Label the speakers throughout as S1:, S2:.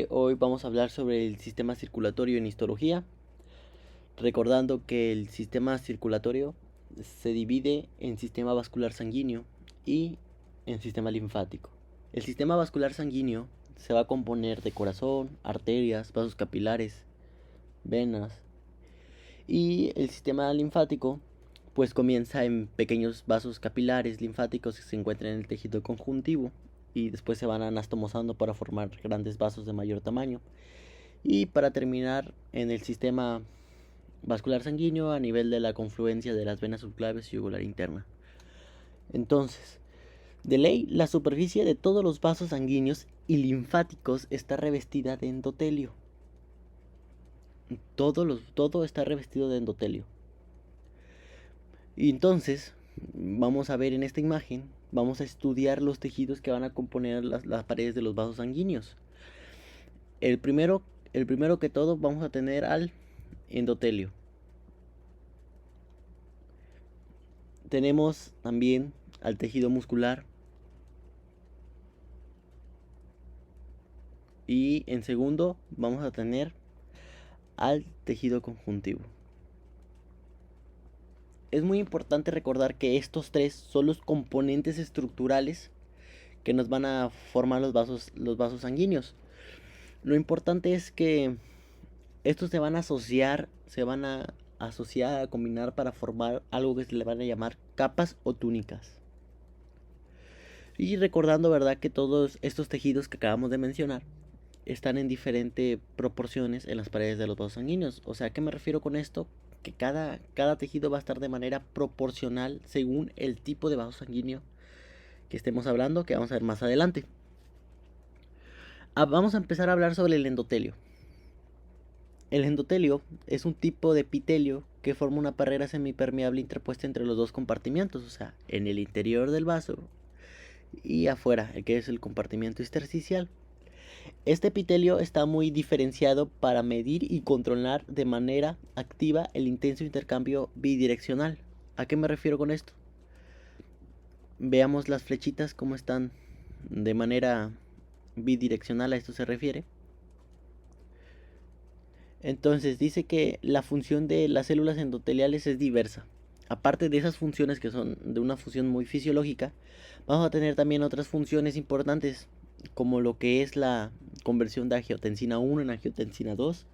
S1: Hoy vamos a hablar sobre el sistema circulatorio en histología, recordando que el sistema circulatorio se divide en sistema vascular sanguíneo y en sistema linfático. El sistema vascular sanguíneo se va a componer de corazón, arterias, vasos capilares, venas, y el sistema linfático pues comienza en pequeños vasos capilares linfáticos que se encuentran en el tejido conjuntivo y después se van anastomosando para formar grandes vasos de mayor tamaño. Y para terminar en el sistema vascular sanguíneo a nivel de la confluencia de las venas subclaves y yugular interna. Entonces, de ley, la superficie de todos los vasos sanguíneos y linfáticos está revestida de endotelio. Todo está revestido de endotelio. Y entonces, vamos a ver en esta imagen, vamos a estudiar los tejidos que van a componer las paredes de los vasos sanguíneos. El primero que todo vamos a tener al endotelio. Tenemos también al tejido muscular. Y en segundo vamos a tener al tejido conjuntivo. Es muy importante recordar que estos tres son los componentes estructurales que nos van a formar los vasos sanguíneos. Lo importante es que estos se van a asociar, a combinar para formar algo que se le van a llamar capas o túnicas. Y recordando, ¿verdad?, que todos estos tejidos que acabamos de mencionar están en diferentes proporciones en las paredes de los vasos sanguíneos. O sea, ¿a qué me refiero con esto? Que cada tejido va a estar de manera proporcional según el tipo de vaso sanguíneo que estemos hablando, que vamos a ver más adelante. Vamos a empezar a hablar sobre el endotelio. El endotelio es un tipo de epitelio que forma una barrera semipermeable interpuesta entre los dos compartimientos, o sea, en el interior del vaso y afuera, que es el compartimento intersticial. Este epitelio está muy diferenciado para medir y controlar de manera activa el intenso intercambio bidireccional. ¿A qué me refiero con esto? Veamos las flechitas cómo están de manera bidireccional, a esto se refiere. Entonces dice que la función de las células endoteliales es diversa. Aparte de esas funciones que son de una función muy fisiológica, vamos a tener también otras funciones importantes, como lo que es la conversión de angiotensina 1 en angiotensina 2.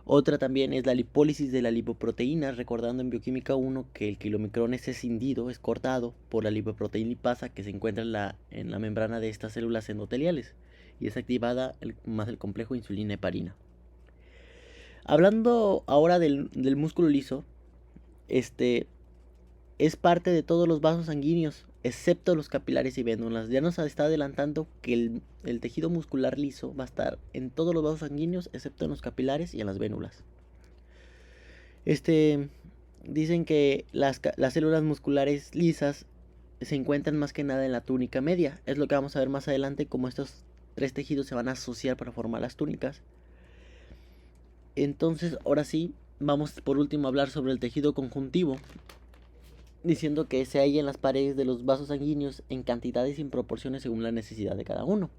S1: Otra también es la lipólisis de la lipoproteína, recordando en bioquímica 1 que el kilomicrón es escindido, es cortado por la lipoproteína lipasa que se encuentra en la membrana de estas células endoteliales y es activada más el complejo insulina heparina. Hablando ahora del músculo liso, es parte de todos los vasos sanguíneos, excepto los capilares y vénulas. Ya nos está adelantando que el tejido muscular liso va a estar en todos los vasos sanguíneos, excepto en los capilares y en las vénulas. Dicen que las células musculares lisas se encuentran más que nada en la túnica media. Es lo que vamos a ver más adelante, cómo estos tres tejidos se van a asociar para formar las túnicas. Entonces, ahora sí, vamos por último a hablar sobre el tejido conjuntivo, diciendo que se halla en las paredes de los vasos sanguíneos en cantidades y en proporciones según la necesidad de cada uno.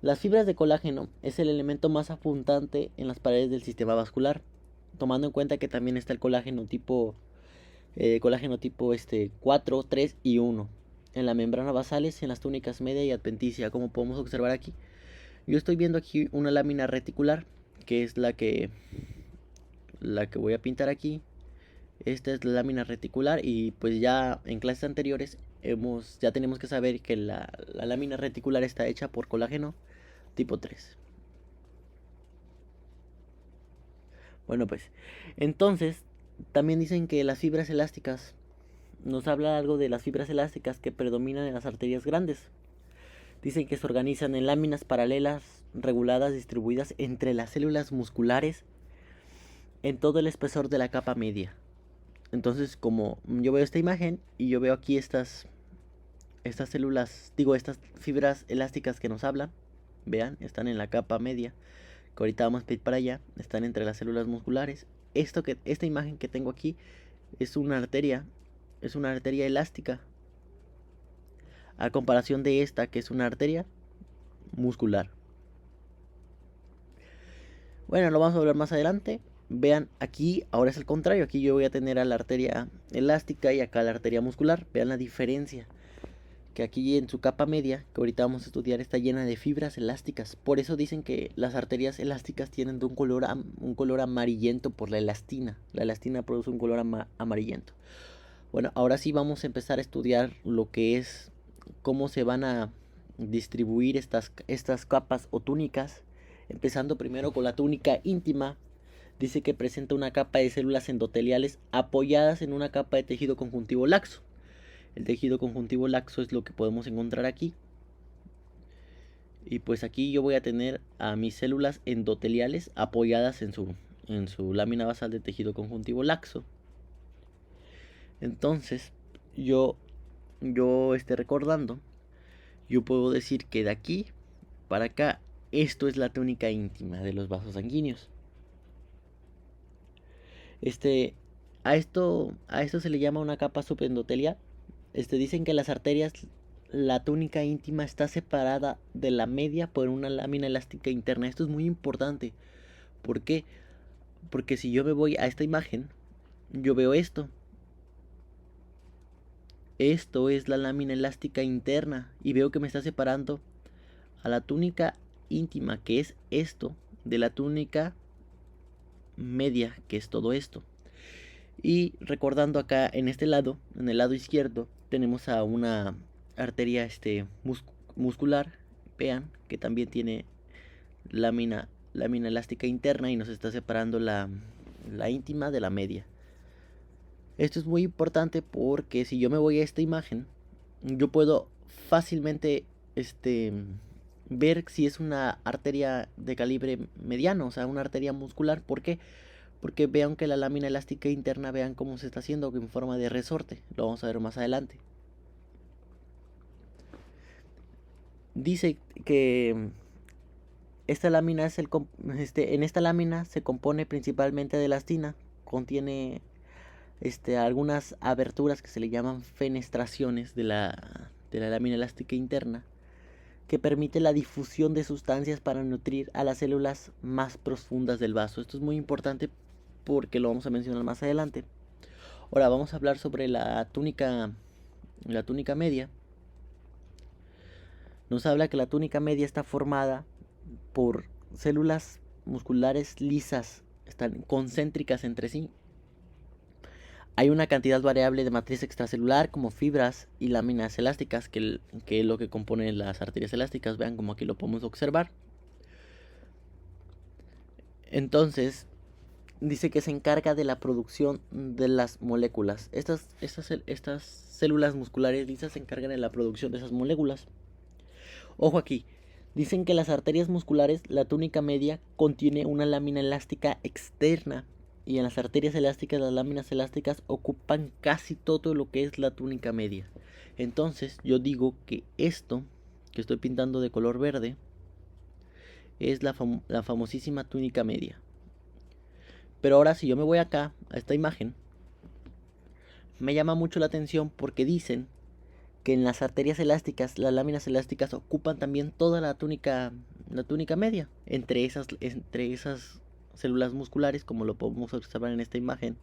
S1: Las fibras de colágeno es el elemento más abundante en las paredes del sistema vascular, tomando en cuenta que también está el colágeno tipo 4, 3 y 1 en la membrana basales, en las túnicas media y adventicia, como podemos observar aquí. Yo estoy viendo aquí una lámina reticular, que es la que voy a pintar aquí. Esta es la lámina reticular y pues ya en clases anteriores ya tenemos que saber que la lámina reticular está hecha por colágeno tipo 3. Bueno, pues entonces también dicen que las fibras elásticas, nos habla algo de las fibras elásticas que predominan en las arterias grandes. Dicen que se organizan en láminas paralelas, reguladas, distribuidas entre las células musculares en todo el espesor de la capa media. Entonces, como yo veo esta imagen y yo veo aquí estas fibras elásticas que nos hablan, vean, están en la capa media, que ahorita vamos a ir para allá, están entre las células musculares. Esta imagen que tengo aquí es una arteria elástica, a comparación de esta que es una arteria muscular. Bueno, lo vamos a hablar más adelante. Vean, aquí ahora es el contrario. Aquí yo voy a tener a la arteria elástica y acá la arteria muscular. Vean la diferencia. Que aquí en su capa media, que ahorita vamos a estudiar, está llena de fibras elásticas. Por eso dicen que las arterias elásticas tienen de un color amarillento por la elastina. La elastina produce un color amarillento. Bueno, ahora sí vamos a empezar a estudiar lo que es cómo se van a distribuir estas capas o túnicas. Empezando primero con la túnica íntima. Dice que presenta una capa de células endoteliales apoyadas en una capa de tejido conjuntivo laxo. El tejido conjuntivo laxo es lo que podemos encontrar aquí. Y pues aquí yo voy a tener a mis células endoteliales apoyadas en su lámina basal de tejido conjuntivo laxo. Entonces, yo recordando, yo puedo decir que de aquí para acá, esto es la túnica íntima de los vasos sanguíneos. A esto se le llama una capa subendotelial. Dicen que las arterias, la túnica íntima está separada de la media por una lámina elástica interna. Esto es muy importante. ¿Por qué? Porque si yo me voy a esta imagen, yo veo esto. Esto es la lámina elástica interna y veo que me está separando a la túnica íntima, que es esto, de la túnica media, que es todo esto. Y recordando acá en este lado, en el lado izquierdo, tenemos a una arteria muscular, vean, que también tiene lámina elástica interna y nos está separando la íntima de la media. Esto es muy importante porque si yo me voy a esta imagen, yo puedo fácilmente ver si es una arteria de calibre mediano, o sea, una arteria muscular. ¿Por qué? Porque vean que la lámina elástica interna, vean cómo se está haciendo en forma de resorte. Lo vamos a ver más adelante. Dice que esta lámina es en esta lámina se compone principalmente de elastina. Contiene algunas aberturas que se le llaman fenestraciones de la lámina elástica interna, que permite la difusión de sustancias para nutrir a las células más profundas del vaso. Esto es muy importante porque lo vamos a mencionar más adelante. Ahora vamos a hablar sobre la túnica media. Nos habla que la túnica media está formada por células musculares lisas, están concéntricas entre sí. Hay una cantidad variable de matriz extracelular como fibras y láminas elásticas, que es lo que compone las arterias elásticas. Vean como aquí lo podemos observar. Entonces, dice que se encarga de la producción de las moléculas. Estas células musculares lisas se encargan de la producción de esas moléculas. Ojo aquí, dicen que las arterias musculares, la túnica media, contiene una lámina elástica externa. Y en las arterias elásticas, las láminas elásticas ocupan casi todo lo que es la túnica media. Entonces, yo digo que esto, que estoy pintando de color verde, es la famosísima túnica media. Pero ahora si yo me voy acá, a esta imagen, me llama mucho la atención porque dicen que en las arterias elásticas, las láminas elásticas ocupan también toda la túnica media. Entre esas células musculares, como lo podemos observar en esta imagen,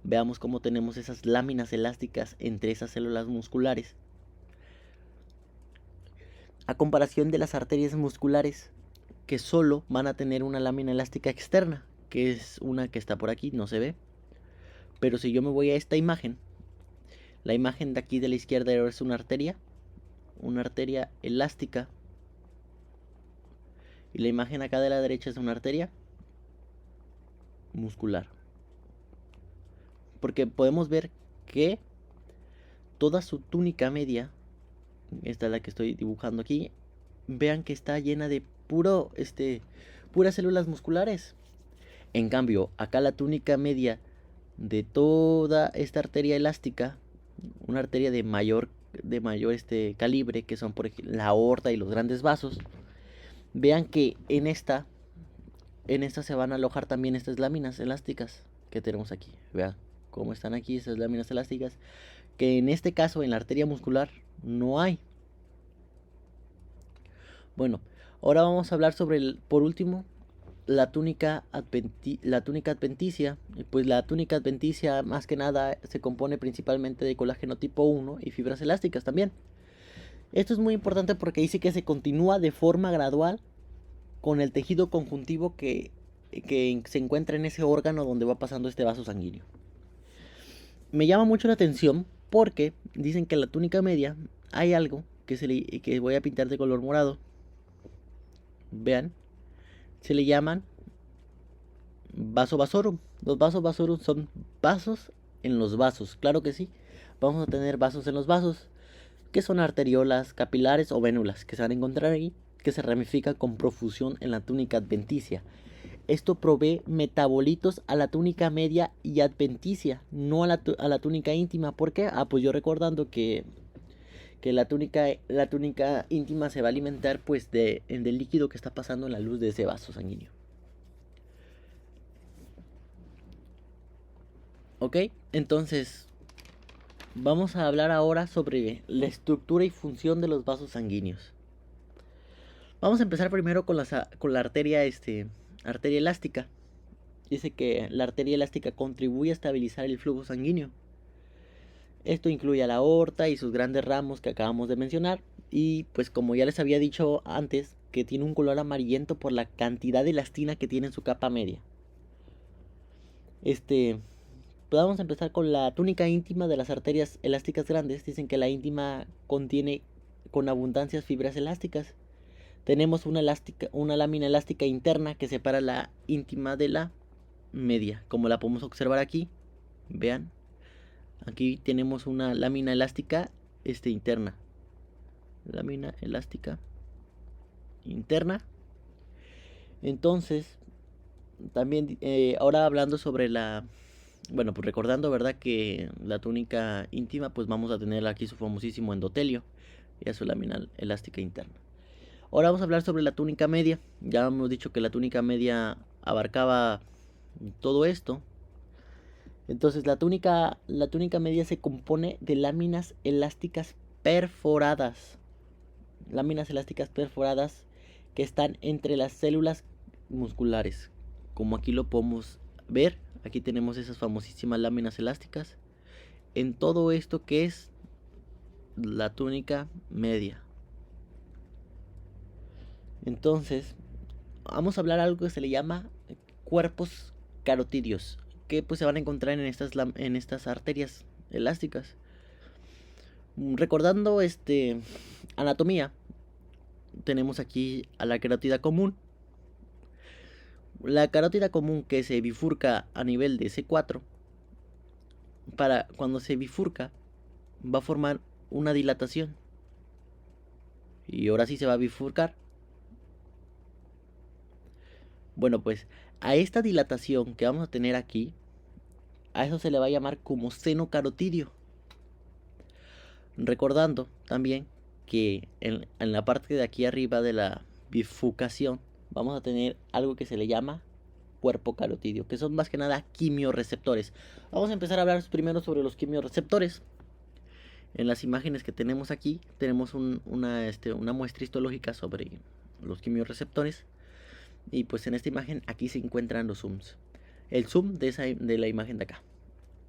S1: veamos cómo tenemos esas láminas elásticas entre esas células musculares. A comparación de las arterias musculares, que solo van a tener una lámina elástica externa, que es una que está por aquí, no se ve. Pero si yo me voy a esta imagen, la imagen de aquí de la izquierda es una arteria elástica. Y la imagen acá de la derecha es una arteria muscular. Porque podemos ver que toda su túnica media, esta es la que estoy dibujando aquí, vean que está llena de puras células musculares. En cambio, acá la túnica media de toda esta arteria elástica, una arteria de mayor calibre, que son por ejemplo la aorta y los grandes vasos, vean que en esta se van a alojar también estas láminas elásticas que tenemos aquí. Vean cómo están aquí esas láminas elásticas, que en este caso en la arteria muscular no hay. Bueno, ahora vamos a hablar sobre por último, la túnica adventicia. Pues la túnica adventicia más que nada se compone principalmente de colágeno tipo 1 y fibras elásticas también. Esto es muy importante porque dice que se continúa de forma gradual con el tejido conjuntivo que se encuentra en ese órgano donde va pasando este vaso sanguíneo. Me llama mucho la atención porque dicen que en la túnica media hay algo que voy a pintar de color morado. Vean, se le llaman vaso vasorum. Los vasos vasorum son vasos en los vasos, claro que sí. Vamos a tener vasos en los vasos, que son arteriolas, capilares o vénulas, que se van a encontrar ahí, que se ramifican con profusión en la túnica adventicia. Esto provee metabolitos a la túnica media y adventicia, no a la túnica íntima. ¿Por qué? Pues yo recordando que la túnica íntima se va a alimentar pues del líquido que está pasando en la luz de ese vaso sanguíneo. Ok, entonces vamos a hablar ahora sobre la estructura y función de los vasos sanguíneos. Vamos a empezar primero con la arteria elástica. Dice que la arteria elástica contribuye a estabilizar el flujo sanguíneo. Esto incluye a la aorta y sus grandes ramos que acabamos de mencionar. Y pues como ya les había dicho antes, que tiene un color amarillento por la cantidad de elastina que tiene en su capa media. Pues vamos a empezar con la túnica íntima de las arterias elásticas grandes. Dicen que la íntima contiene con abundancias fibras elásticas. Tenemos una lámina elástica interna que separa la íntima de la media, como la podemos observar aquí. Vean, aquí tenemos una lámina elástica interna. Lámina elástica interna. Entonces, también ahora hablando sobre bueno, pues recordando, ¿verdad? Que la túnica íntima, pues vamos a tener aquí su famosísimo endotelio y a su lámina elástica interna. Ahora vamos a hablar sobre la túnica media. Ya hemos dicho que la túnica media abarcaba todo esto. Entonces la túnica media se compone de láminas elásticas perforadas. Láminas elásticas perforadas que están entre las células musculares. Como aquí lo podemos ver, aquí tenemos esas famosísimas láminas elásticas en todo esto que es la túnica media. Entonces, vamos a hablar de algo que se le llama cuerpos carotídeos, que pues se van a encontrar en estas arterias elásticas. Recordando anatomía, tenemos aquí a la carótida común. La carótida común que se bifurca a nivel de C4, cuando se bifurca, va a formar una dilatación. Y ahora sí se va a bifurcar. Bueno, pues a esta dilatación que vamos a tener aquí, a eso se le va a llamar como seno carotídeo. Recordando también que en la parte de aquí arriba de la bifurcación vamos a tener algo que se le llama cuerpo carotídeo, que son más que nada quimioreceptores. Vamos a empezar a hablar primero sobre los quimioreceptores. En las imágenes que tenemos aquí tenemos una muestra histológica sobre los quimioreceptores. Y pues en esta imagen aquí se encuentran los zooms. El zoom de la imagen de acá.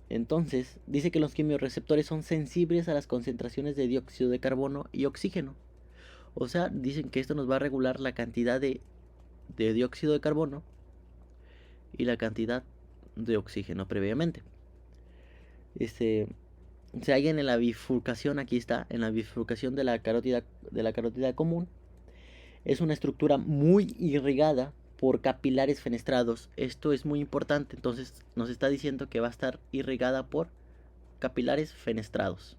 S1: Entonces, dice que los quimioreceptores son sensibles a las concentraciones de dióxido de carbono y oxígeno. O sea, dicen que esto nos va a regular la cantidad de dióxido de carbono y la cantidad de oxígeno previamente. Se hallan en la bifurcación, aquí está, en la bifurcación de la carótida común. Es una estructura muy irrigada por capilares fenestrados. Esto es muy importante, entonces nos está diciendo que va a estar irrigada por capilares fenestrados.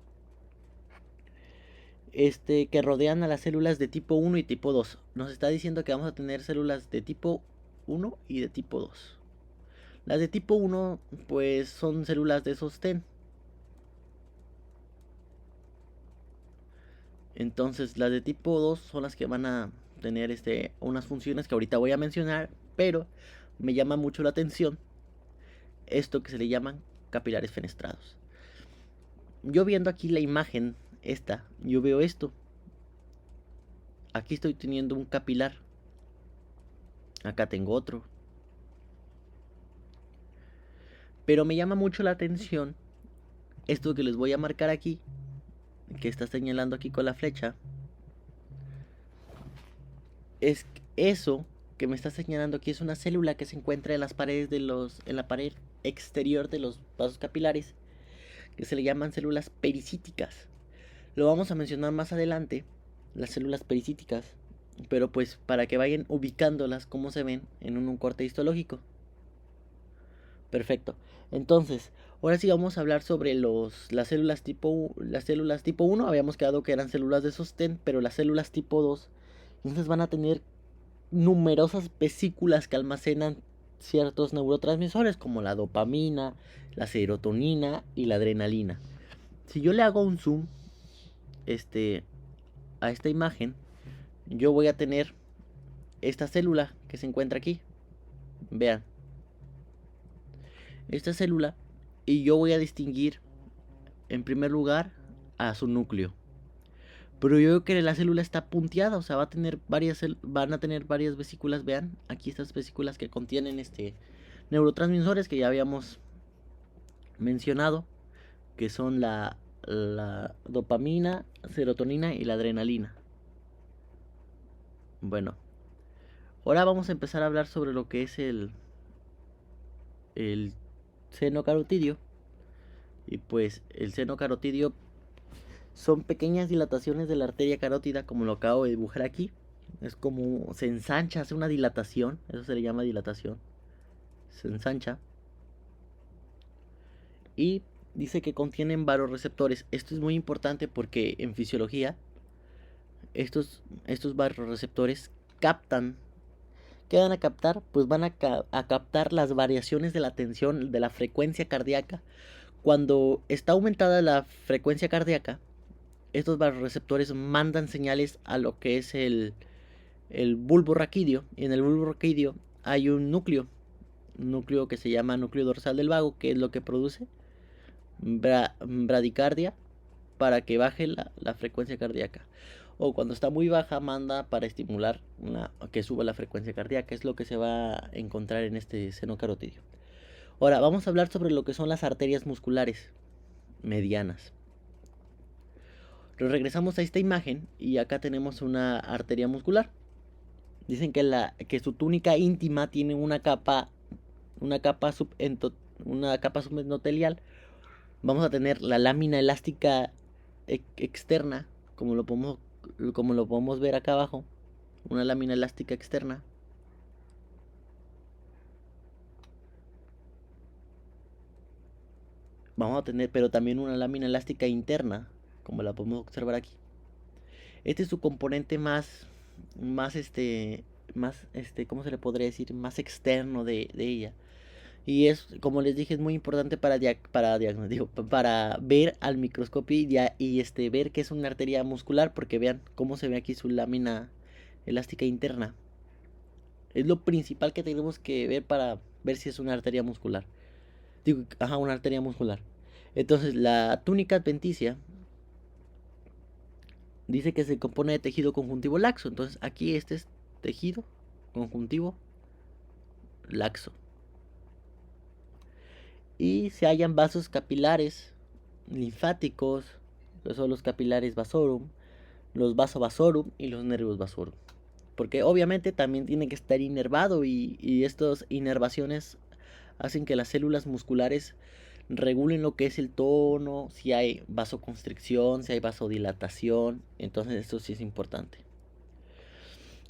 S1: Que rodean a las células de tipo 1 y tipo 2. Nos está diciendo que vamos a tener células de tipo 1 y de tipo 2. Las de tipo 1 pues son células de sostén. Entonces las de tipo 2 son las que van a tener unas funciones que ahorita voy a mencionar, pero me llama mucho la atención esto que se le llaman capilares fenestrados. Yo viendo aquí la imagen yo veo esto. Aquí estoy teniendo un capilar. Acá tengo otro. Pero me llama mucho la atención esto que les voy a marcar aquí, que está señalando aquí con la flecha. Es eso que me está señalando aquí es una célula que se encuentra en las paredes en la pared exterior de los vasos capilares, que se le llaman células pericíticas. Lo vamos a mencionar más adelante, las células pericíticas, pero pues para que vayan ubicándolas como se ven en un corte histológico. Perfecto. Entonces, ahora sí vamos a hablar sobre las células tipo 1. Habíamos quedado que eran células de sostén, pero las células tipo 2, entonces van a tener numerosas vesículas que almacenan ciertos neurotransmisores como la dopamina, la serotonina y la adrenalina. Si yo le hago un zoom a esta imagen, yo voy a tener esta célula que se encuentra aquí. Vean, esta célula, y yo voy a distinguir en primer lugar a su núcleo. Pero yo veo que la célula está punteada, o sea, van a tener varias vesículas. Vean, aquí estas vesículas que contienen neurotransmisores que ya habíamos mencionado, que son la dopamina, serotonina y la adrenalina. Bueno, ahora vamos a empezar a hablar sobre lo que es el seno carotidio. Y pues el seno carotidio son pequeñas dilataciones de la arteria carótida, como lo acabo de dibujar aquí. Es como se ensancha, hace una dilatación, eso se le llama dilatación. Se ensancha. Y dice que contienen vasoreceptores. Esto es muy importante porque en fisiología estos vasoreceptores captan. ¿Qué van a captar? Pues van a captar las variaciones de la tensión, de la frecuencia cardíaca. Cuando está aumentada la frecuencia cardíaca, estos vasoreceptores mandan señales a lo que es el bulbo raquídeo. Y en el bulbo raquídeo hay un núcleo que se llama núcleo dorsal del vago, que es lo que produce bradicardia para que baje la frecuencia cardíaca. O cuando está muy baja, manda para estimular que suba la frecuencia cardíaca. Es lo que se va a encontrar en este seno carotidio. Ahora vamos a hablar sobre lo que son las arterias musculares medianas. Regresamos a esta imagen y acá tenemos una arteria muscular. Dicen que su túnica íntima tiene una capa subendotelial. Vamos a tener la lámina elástica externa, como lo podemos ver acá abajo, una lámina elástica externa. Vamos a tener, pero también una lámina elástica interna, como la podemos observar aquí. Este es su componente ¿cómo se le podría decir? Más externo de ella. Y es, como les dije, es muy importante para ver al microscopio y ver que es una arteria muscular, porque vean cómo se ve aquí su lámina elástica interna. Es lo principal que tenemos que ver para ver si es una arteria muscular. Una arteria muscular. Entonces, la túnica adventicia dice que se compone de tejido conjuntivo laxo. Entonces, aquí este es tejido conjuntivo laxo. Y se hallan vasos capilares linfáticos, que son los capilares vasorum, los vasovasorum y los nervios vasorum. Porque obviamente también tiene que estar inervado y estas inervaciones hacen que las células musculares regulen lo que es el tono, si hay vasoconstricción, si hay vasodilatación. Entonces esto sí es importante.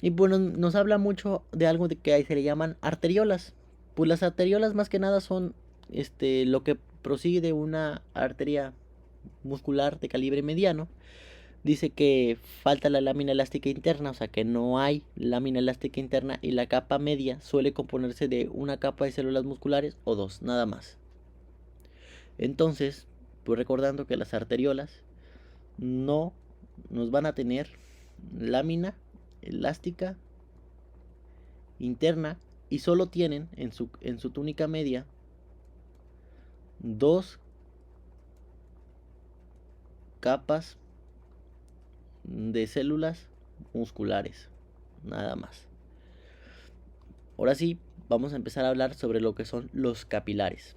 S1: Y bueno, nos habla mucho de algo de que se le llaman arteriolas. Pues las arteriolas más que nada son lo que prosigue de una arteria muscular de calibre mediano. Dice que falta la lámina elástica interna, o sea que no hay lámina elástica interna, y la capa media suele componerse de una capa de células musculares o dos, nada más. Entonces, pues recordando que las arteriolas no nos van a tener lámina elástica interna y solo tienen en su túnica media dos capas de células musculares, nada más. Ahora sí, vamos a empezar a hablar sobre lo que son los capilares.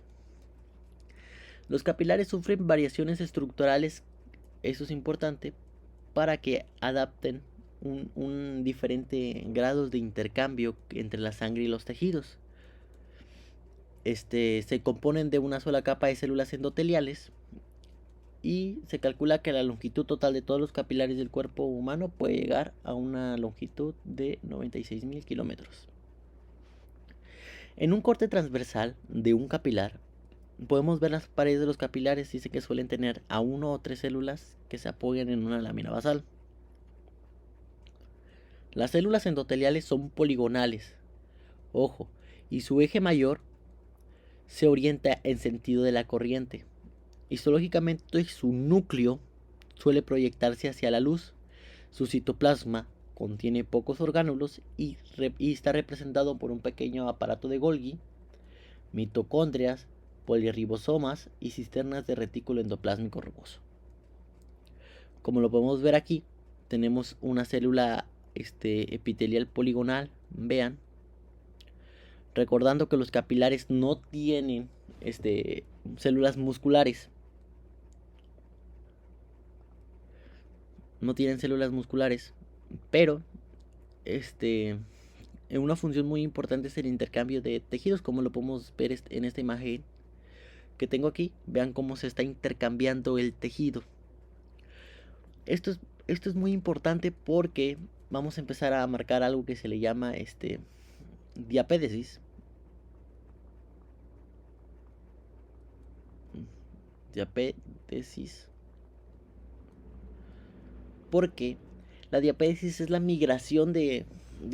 S1: Los capilares sufren variaciones estructurales, eso es importante, para que adapten un diferente grados de intercambio entre la sangre y los tejidos. Se componen de una sola capa de células endoteliales y se calcula que la longitud total de todos los capilares del cuerpo humano puede llegar a una longitud de 96.000 kilómetros. En un corte transversal de un capilar podemos ver las paredes de los capilares. Dice que suelen tener a 1 o 3 células que se apoyan en una lámina basal. Las células endoteliales son poligonales, ojo, y su eje mayor se orienta en sentido de la corriente. Histológicamente su núcleo suele proyectarse hacia la luz. Su citoplasma contiene pocos orgánulos y está representado por un pequeño aparato de Golgi, mitocondrias, polirribosomas y cisternas de retículo endoplásmico rugoso. Como lo podemos ver aquí, tenemos una célula epitelial poligonal, vean, recordando que los capilares no tienen células musculares. No tienen células musculares, pero una función muy importante es el intercambio de tejidos, como lo podemos ver en esta imagen que tengo aquí. Vean cómo se está intercambiando el tejido. Esto es muy importante porque vamos a empezar a marcar algo que se le llama diapédesis. Diapédesis. Porque la diapédesis es la migración de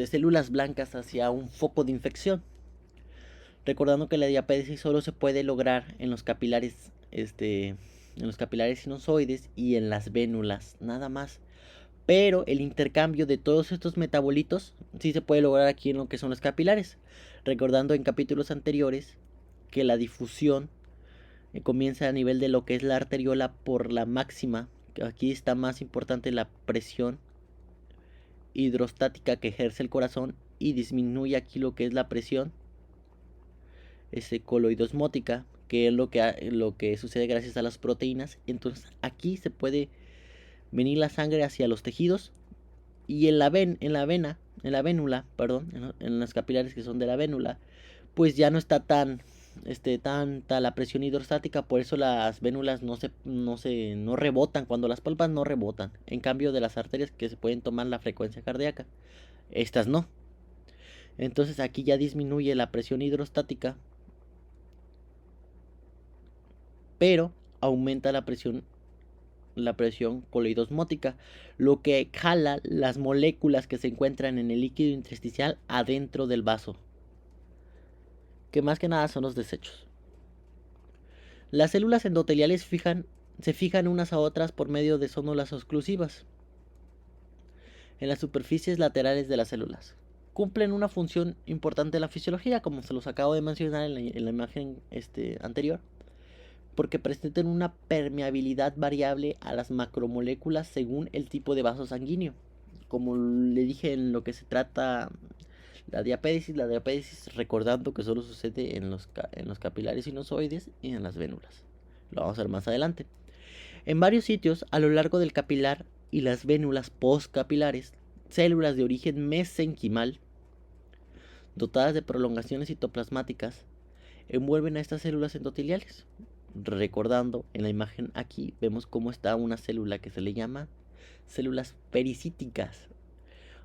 S1: células blancas hacia un foco de infección. Recordando que la diapédesis solo se puede lograr en los capilares, sinusoides y en las vénulas, nada más. Pero el intercambio de todos estos metabolitos sí se puede lograr aquí en lo que son los capilares. Recordando en capítulos anteriores que la difusión comienza a nivel de lo que es la arteriola por la máxima. Aquí está más importante la presión hidrostática que ejerce el corazón y disminuye aquí lo que es la presión coloidosmótica, que es lo que sucede gracias a las proteínas. Entonces aquí se puede venir la sangre hacia los tejidos y en la vénula, en los capilares que son de la vénula, pues ya no está tanta la presión hidrostática. Por eso las vénulas no rebotan, cuando las palpas no rebotan. En cambio de las arterias, que se pueden tomar la frecuencia cardíaca, estas no. Entonces aquí ya disminuye la presión hidrostática, pero aumenta la presión coloidosmótica, lo que jala las moléculas que se encuentran en el líquido intersticial adentro del vaso, que más que nada son los desechos. Las células endoteliales se fijan unas a otras por medio de zónulas oclusivas en las superficies laterales de las células. Cumplen una función importante en la fisiología, como se los acabo de mencionar en la imagen anterior, porque presentan una permeabilidad variable a las macromoléculas según el tipo de vaso sanguíneo. Como le dije en lo que se trata la diapédesis, recordando que solo sucede en los capilares sinusoides y en las vénulas. Lo vamos a ver más adelante. En varios sitios a lo largo del capilar y las vénulas postcapilares, células de origen mesenquimal, dotadas de prolongaciones citoplasmáticas, envuelven a estas células endoteliales. Recordando, en la imagen aquí vemos cómo está una célula que se le llama células pericíticas.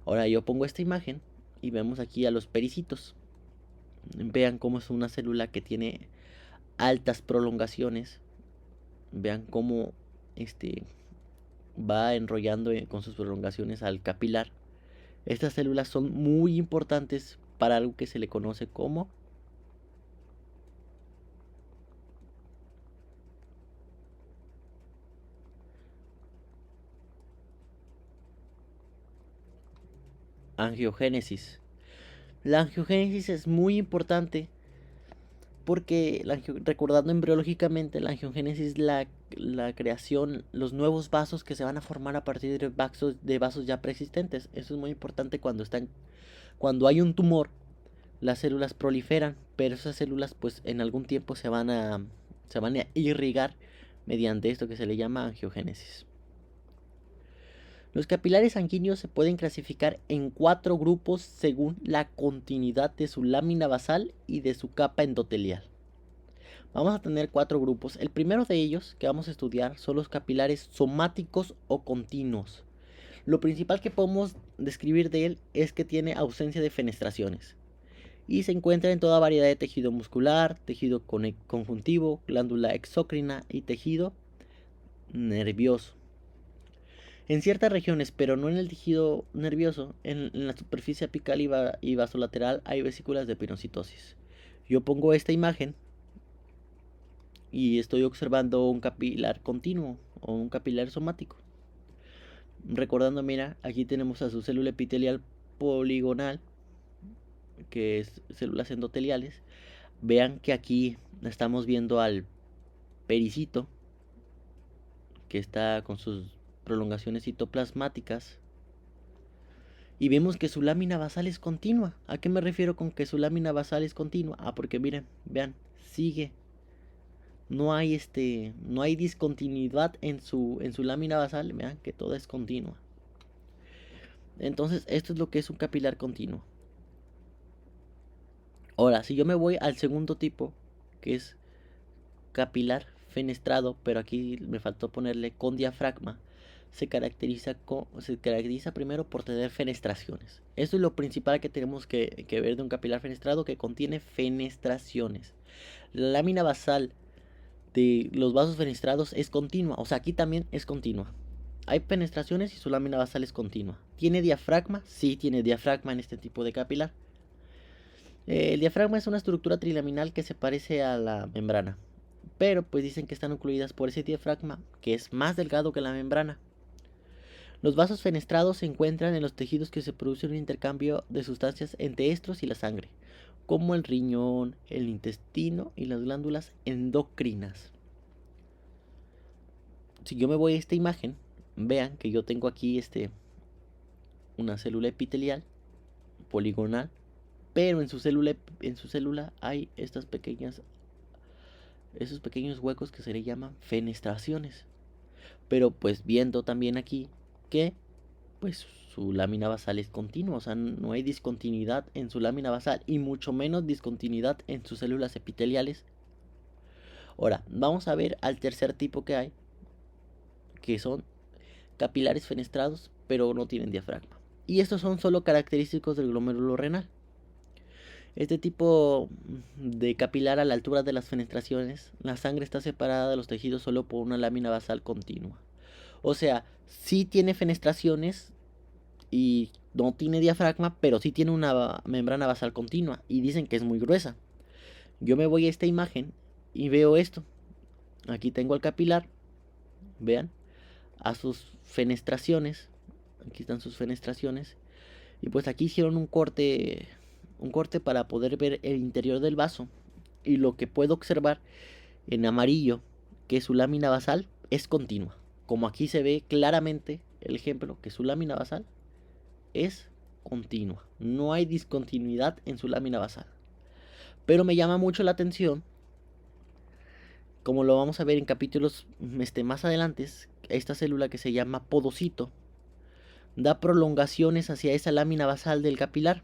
S1: Ahora yo pongo esta imagen y vemos aquí a los pericitos. Vean cómo es una célula que tiene altas prolongaciones. Vean cómo va enrollando con sus prolongaciones al capilar. Estas células son muy importantes para algo que se le conoce como angiogénesis. La angiogénesis es muy importante porque, recordando embriológicamente, la angiogénesis es la creación, los nuevos vasos que se van a formar a partir de vasos ya preexistentes. Eso es muy importante cuando hay un tumor, las células proliferan, pero esas células pues en algún tiempo se van a irrigar mediante esto que se le llama angiogénesis. Los capilares sanguíneos se pueden clasificar en 4 grupos según la continuidad de su lámina basal y de su capa endotelial. Vamos a tener 4 grupos. El primero de ellos que vamos a estudiar son los capilares somáticos o continuos. Lo principal que podemos describir de él es que tiene ausencia de fenestraciones y se encuentra en toda variedad de tejido muscular, tejido conjuntivo, glándula exócrina y tejido nervioso. En ciertas regiones, pero no en el tejido nervioso, en la superficie apical y vasolateral hay vesículas de pinocitosis. Yo pongo esta imagen y estoy observando un capilar continuo o un capilar somático. Recordando, mira, aquí tenemos a su célula epitelial poligonal, que es células endoteliales. Vean que aquí estamos viendo al pericito, que está con sus prolongaciones citoplasmáticas. Y vemos que su lámina basal es continua. ¿A qué me refiero con que su lámina basal es continua? Porque miren, vean, sigue. No hay discontinuidad en su lámina basal. Vean que toda es continua. Entonces, esto es lo que es un capilar continuo. Ahora, si yo me voy al segundo tipo, que es capilar fenestrado, pero aquí me faltó ponerle con diafragma, se caracteriza primero por tener fenestraciones. Eso es lo principal que tenemos que ver de un capilar fenestrado, que contiene fenestraciones. La lámina basal de los vasos fenestrados es continua, o sea, aquí también es continua. Hay fenestraciones y su lámina basal es continua. ¿Tiene diafragma? Sí, tiene diafragma en este tipo de capilar. El diafragma es una estructura trilaminal que se parece a la membrana, pero pues dicen que están ocluidas por ese diafragma, que es más delgado que la membrana. Los vasos fenestrados se encuentran en los tejidos que se produce un intercambio de sustancias entre estos y la sangre, como el riñón, el intestino y las glándulas endocrinas. Si yo me voy a esta imagen, vean que yo tengo aquí una célula epitelial poligonal, pero en su célula hay esos pequeños huecos que se le llaman fenestraciones. Pero pues viendo también aquí que pues su lámina basal es continua, o sea, no hay discontinuidad en su lámina basal y mucho menos discontinuidad en sus células epiteliales. Ahora, vamos a ver al tercer tipo que hay, que son capilares fenestrados, pero no tienen diafragma. Y estos son solo característicos del glomérulo renal. Este tipo de capilar, a la altura de las fenestraciones, la sangre está separada de los tejidos solo por una lámina basal continua. O sea, sí tiene fenestraciones y no tiene diafragma, pero sí tiene una membrana basal continua y dicen que es muy gruesa. Yo me voy a esta imagen y veo esto. Aquí tengo el capilar, vean, a sus fenestraciones. Aquí están sus fenestraciones. Y pues aquí hicieron un corte para poder ver el interior del vaso. Y lo que puedo observar en amarillo, que su lámina basal es continua. Como aquí se ve claramente el ejemplo, que su lámina basal es continua. No hay discontinuidad en su lámina basal. Pero me llama mucho la atención, como lo vamos a ver en capítulos más adelante, esta célula que se llama podocito da prolongaciones hacia esa lámina basal del capilar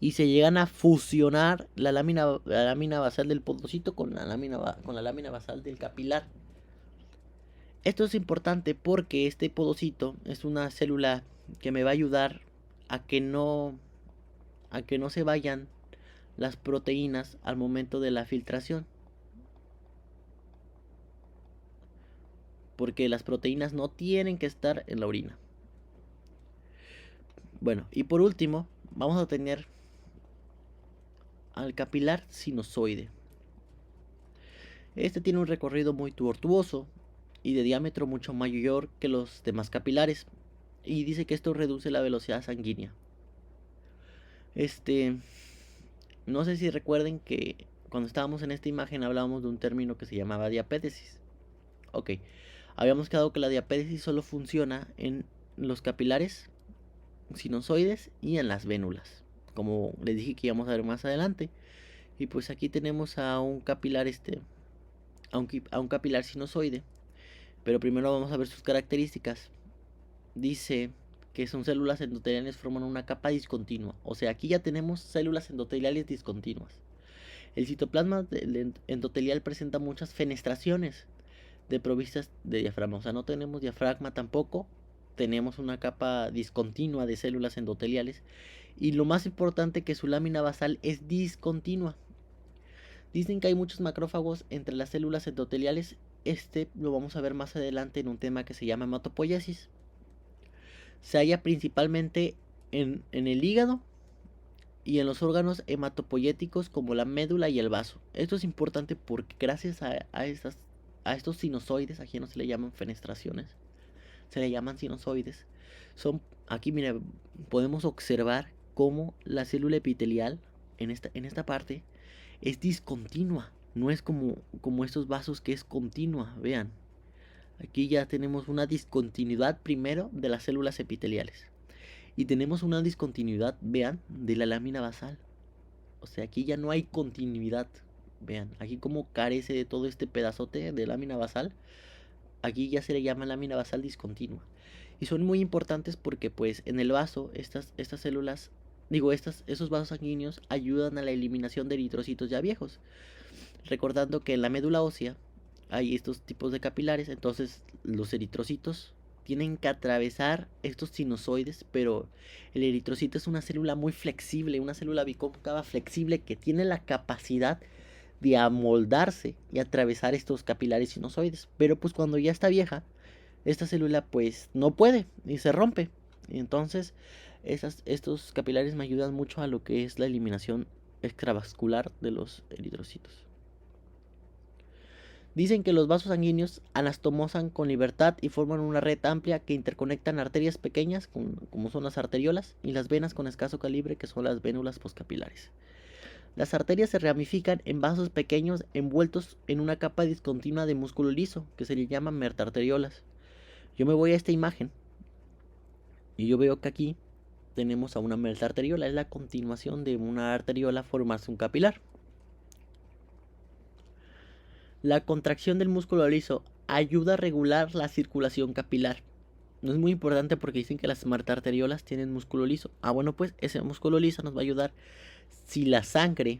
S1: y se llegan a fusionar la lámina basal del podocito con la lámina basal del capilar. Esto es importante porque este podocito es una célula que me va a ayudar a que no se vayan las proteínas al momento de la filtración. Porque las proteínas no tienen que estar en la orina. Bueno, y por último, vamos a tener al capilar sinusoide. Este tiene un recorrido muy tortuoso y de diámetro mucho mayor que los demás capilares. Y dice que esto reduce la velocidad sanguínea. No sé si recuerden que cuando estábamos en esta imagen hablábamos de un término que se llamaba diapétesis. Ok, habíamos quedado que la diapétesis solo funciona en los capilares sinusoides y en las vénulas. como les dije que íbamos a ver más adelante. Y pues aquí tenemos a un capilar a un capilar sinusoide. Pero primero vamos a ver sus características. Dice que son células endoteliales forman una capa discontinua. O sea, aquí ya tenemos células endoteliales discontinuas. El citoplasma endotelial presenta muchas fenestraciones provistas de diafragma. O sea, no tenemos diafragma tampoco. Tenemos una capa discontinua de células endoteliales. Y lo más importante, que su lámina basal es discontinua. Dicen que hay muchos macrófagos entre las células endoteliales. Lo vamos a ver más adelante en un tema que se llama hematopoiesis. Se halla principalmente en el hígado y en los órganos hematopoyéticos como la médula y el vaso. Esto es importante porque gracias a estos sinusoides, aquí no se le llaman fenestraciones, se le llaman sinusoides. Aquí mira, podemos observar cómo la célula epitelial en esta parte es discontinua. No es como estos vasos que es continua, vean. Aquí ya tenemos una discontinuidad primero de las células epiteliales. Y tenemos una discontinuidad, vean, de la lámina basal. O sea, aquí ya no hay continuidad. Vean, aquí como carece de todo este pedazote de lámina basal. Aquí ya se le llama lámina basal discontinua. Y son muy importantes porque pues en el vaso, estas células, esos vasos sanguíneos ayudan a la eliminación de eritrocitos ya viejos. Recordando que en la médula ósea hay estos tipos de capilares, entonces los eritrocitos tienen que atravesar estos sinusoides, pero el eritrocito es una célula muy flexible, una célula bicóncava flexible que tiene la capacidad de amoldarse y atravesar estos capilares sinusoides. Pero pues cuando ya está vieja, esta célula pues no puede y se rompe. Entonces estos capilares me ayudan mucho a lo que es la eliminación extravascular de los eritrocitos. Dicen que los vasos sanguíneos anastomosan con libertad y forman una red amplia que interconectan arterias pequeñas, como son las arteriolas, y las venas con escaso calibre, que son las vénulas postcapilares. Las arterias se ramifican en vasos pequeños envueltos en una capa discontinua de músculo liso, que se le llama metaarteriolas. Yo me voy a esta imagen y yo veo que aquí tenemos a una metaarteriola, es la continuación de una arteriola formarse un capilar. La contracción del músculo liso ayuda a regular la circulación capilar. No es muy importante porque dicen que las metaarteriolas tienen músculo liso. Bueno, pues ese músculo liso nos va a ayudar si la sangre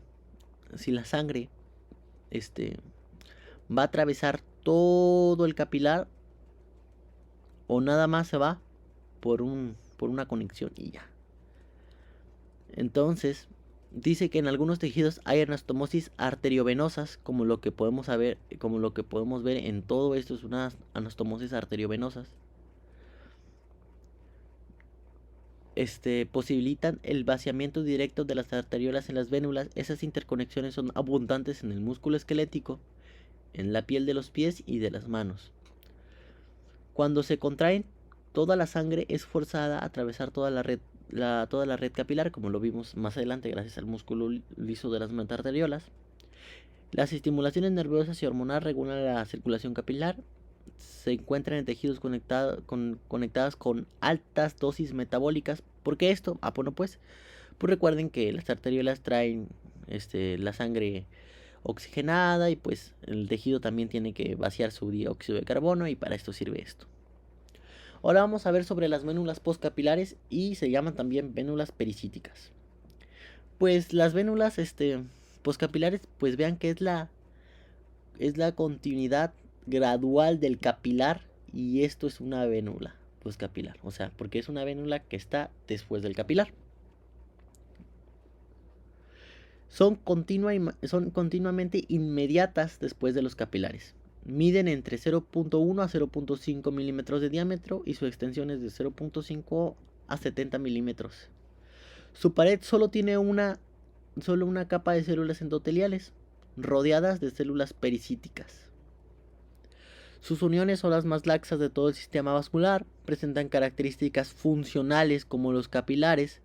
S1: va a atravesar todo el capilar o nada más se va por una conexión y ya. Entonces, dice que en algunos tejidos hay anastomosis arteriovenosas, como lo que podemos ver en todo esto, es unas anastomosis arteriovenosas. Posibilitan el vaciamiento directo de las arteriolas en las vénulas. Esas interconexiones son abundantes en el músculo esquelético, en la piel de los pies y de las manos. Cuando se contraen, toda la sangre es forzada a atravesar toda la red capilar, como lo vimos más adelante gracias al músculo liso de las metaarteriolas. Las estimulaciones nerviosas y hormonales regulan la circulación capilar. Se encuentran en tejidos conectadas con altas dosis metabólicas. ¿Por qué esto? Bueno, pues recuerden que las arteriolas traen la sangre oxigenada y pues el tejido también tiene que vaciar su dióxido de carbono y para esto sirve esto. Ahora vamos a ver sobre las vénulas postcapilares y se llaman también vénulas pericíticas. Pues las vénulas postcapilares, pues vean que es la continuidad gradual del capilar y esto es una vénula postcapilar, o sea, porque es una vénula que está después del capilar. Son continuamente inmediatas después de los capilares. Miden entre 0.1 a 0.5 milímetros de diámetro y su extensión es de 0.5 a 70 milímetros. Su pared solo tiene una capa de células endoteliales rodeadas de células pericíticas. Sus uniones son las más laxas de todo el sistema vascular, presentan características funcionales como los capilares.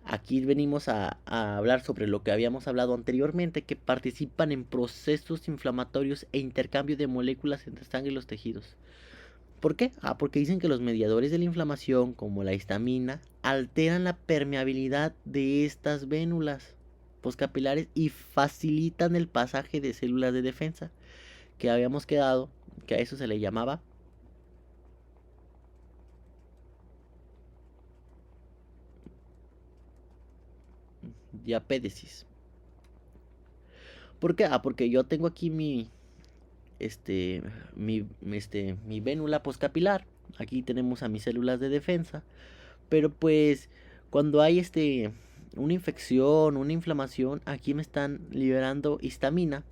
S1: Aquí venimos a hablar sobre lo que habíamos hablado anteriormente, que participan en procesos inflamatorios e intercambio de moléculas entre sangre y los tejidos. ¿Por qué? Porque dicen que los mediadores de la inflamación, como la histamina, alteran la permeabilidad de estas vénulas poscapilares y facilitan el pasaje de células de defensa, que habíamos quedado que a eso se le llamaba diapédesis. ¿Por qué? Porque yo tengo aquí mi vénula poscapilar. Aquí tenemos a mis células de defensa. Pero pues cuando hay una infección, una inflamación, aquí me están liberando histamina,